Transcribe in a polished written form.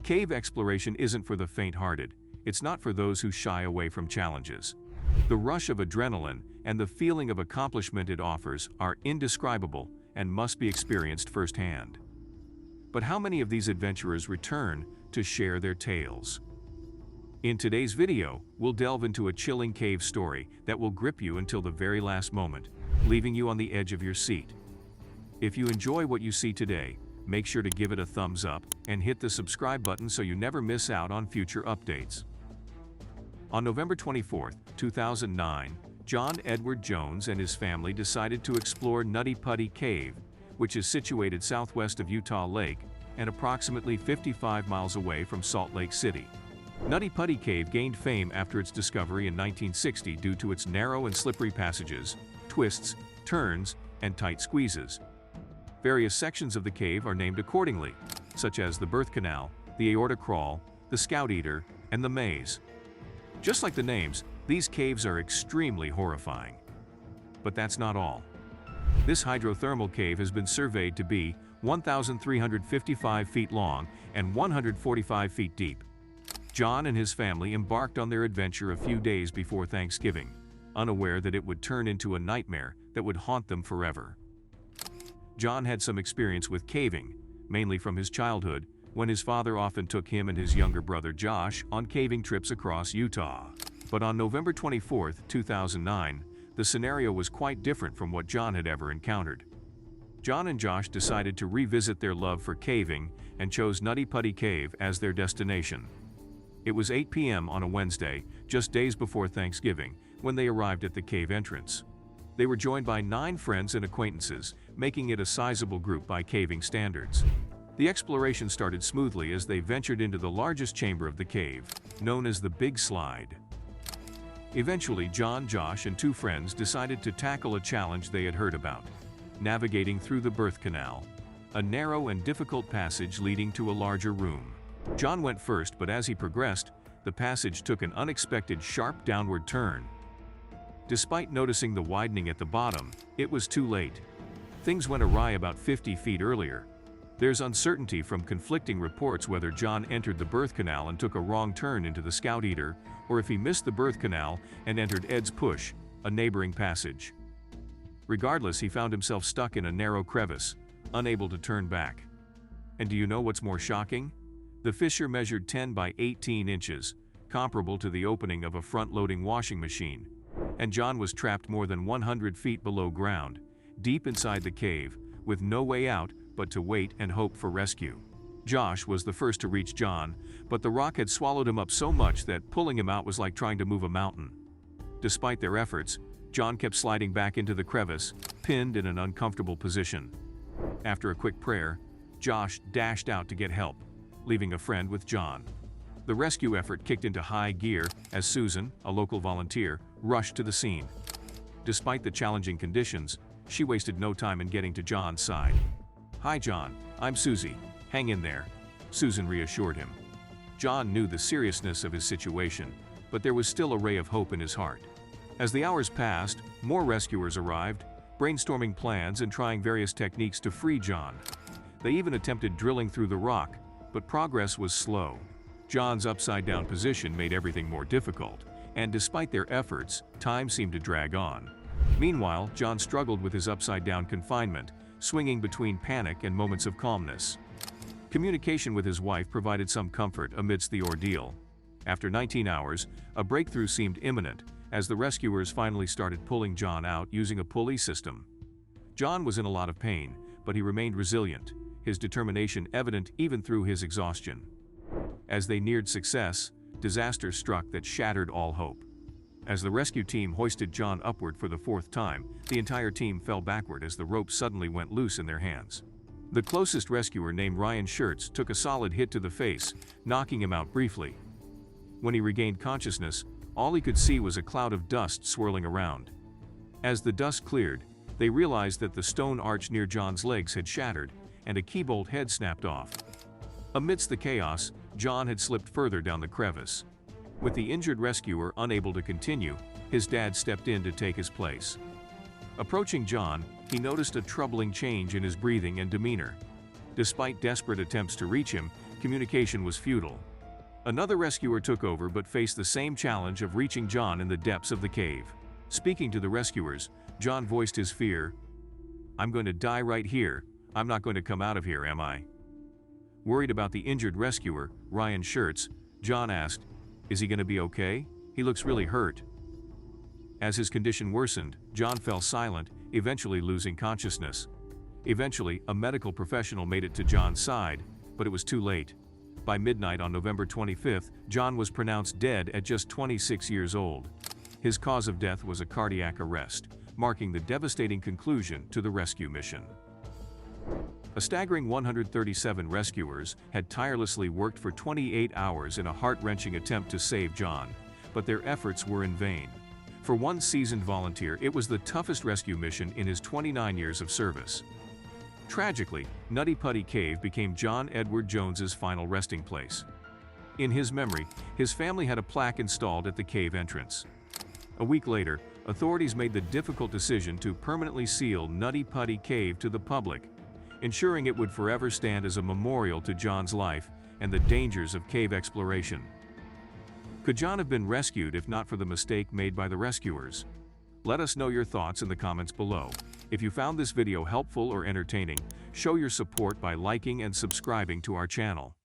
Cave exploration isn't for the faint-hearted. It's not for those who shy away from challenges. The rush of adrenaline and the feeling of accomplishment it offers are indescribable and must be experienced firsthand. But how many of these adventurers return to share their tales? In today's video, we'll delve into a chilling cave story that will grip you until the very last moment, leaving you on the edge of your seat. If you enjoy what you see today, make sure to give it a thumbs up and hit the subscribe button so you never miss out on future updates. On November 24, 2009, John Edward Jones and his family decided to explore Nutty Putty Cave, which is situated southwest of Utah Lake and approximately 55 miles away from Salt Lake City. Nutty Putty Cave gained fame after its discovery in 1960 due to its narrow and slippery passages, twists, turns, and tight squeezes. Various sections of the cave are named accordingly, such as the birth canal, the aorta crawl, the scout eater, and the maze. Just like the names, these caves are extremely horrifying. But that's not all. This hydrothermal cave has been surveyed to be 1,355 feet long and 145 feet deep. John and his family embarked on their adventure a few days before Thanksgiving, unaware that it would turn into a nightmare that would haunt them forever. John had some experience with caving, mainly from his childhood, when his father often took him and his younger brother Josh on caving trips across Utah. But on November 24, 2009, the scenario was quite different from what John had ever encountered. John and Josh decided to revisit their love for caving and chose Nutty Putty Cave as their destination. It was 8 p.m. on a Wednesday, just days before Thanksgiving, when they arrived at the cave entrance. They were joined by 9 friends and acquaintances, making it a sizable group by caving standards. The exploration started smoothly as they ventured into the largest chamber of the cave, known as the Big Slide. Eventually, John, Josh, and 2 friends decided to tackle a challenge they had heard about: navigating through the birth canal, a narrow and difficult passage leading to a larger room. John went first, but as he progressed, the passage took an unexpected sharp downward turn. Despite noticing the widening at the bottom, it was too late. Things went awry about 50 feet earlier. There's uncertainty from conflicting reports whether John entered the birth canal and took a wrong turn into the Scout Eater, or if he missed the birth canal and entered Ed's Push, a neighboring passage. Regardless, he found himself stuck in a narrow crevice, unable to turn back. And do you know what's more shocking? The fissure measured 10 by 18 inches, comparable to the opening of a front-loading washing machine. And John was trapped more than 100 feet below ground, deep inside the cave, with no way out but to wait and hope for rescue. Josh was the first to reach John, but the rock had swallowed him up so much that pulling him out was like trying to move a mountain. Despite their efforts, John kept sliding back into the crevice, pinned in an uncomfortable position. After a quick prayer, Josh dashed out to get help, leaving a friend with John. The rescue effort kicked into high gear as Susan, a local volunteer, rushed to the scene. Despite the challenging conditions, she wasted no time in getting to John's side. "Hi John, I'm Susie. Hang in there," Susan reassured him. John knew the seriousness of his situation, but there was still a ray of hope in his heart. As the hours passed, more rescuers arrived, brainstorming plans and trying various techniques to free John. They even attempted drilling through the rock, but progress was slow. John's upside-down position made everything more difficult, and despite their efforts, time seemed to drag on. Meanwhile, John struggled with his upside-down confinement, swinging between panic and moments of calmness. Communication with his wife provided some comfort amidst the ordeal. After 19 hours, a breakthrough seemed imminent, as the rescuers finally started pulling John out using a pulley system. John was in a lot of pain, but he remained resilient, his determination evident even through his exhaustion. As they neared success, disaster struck that shattered all hope. As the rescue team hoisted John upward for the 4th time, the entire team fell backward as the rope suddenly went loose in their hands. The closest rescuer, named Ryan Schertz, took a solid hit to the face, knocking him out briefly. When he regained consciousness, all he could see was a cloud of dust swirling around. As the dust cleared, they realized that the stone arch near John's legs had shattered, and a key bolt head snapped off. Amidst the chaos, John had slipped further down the crevice. With the injured rescuer unable to continue, his dad stepped in to take his place. Approaching John, he noticed a troubling change in his breathing and demeanor. Despite desperate attempts to reach him, Communication was futile. Another rescuer took over but faced the same challenge of reaching John in the depths of the cave. Speaking to the rescuers, John voiced his fear. "I'm going to die right here. I'm not going to come out of here, am I?" Worried about the injured rescuer, Ryan Schertz, John asked, "Is he going to be okay? He looks really hurt." As his condition worsened, John fell silent, eventually losing consciousness. Eventually, a medical professional made it to John's side, but it was too late. By midnight on November 25th, John was pronounced dead at just 26 years old. His cause of death was a cardiac arrest, marking the devastating conclusion to the rescue mission. A staggering 137 rescuers had tirelessly worked for 28 hours in a heart-wrenching attempt to save John, but their efforts were in vain. For one seasoned volunteer, it was the toughest rescue mission in his 29 years of service. Tragically, Nutty Putty Cave became John Edward Jones's final resting place. In his memory, his family had a plaque installed at the cave entrance. A week later, authorities made the difficult decision to permanently seal Nutty Putty Cave to the public, ensuring it would forever stand as a memorial to John's life and the dangers of cave exploration. Could John have been rescued if not for the mistake made by the rescuers? Let us know your thoughts in the comments below. If you found this video helpful or entertaining, show your support by liking and subscribing to our channel.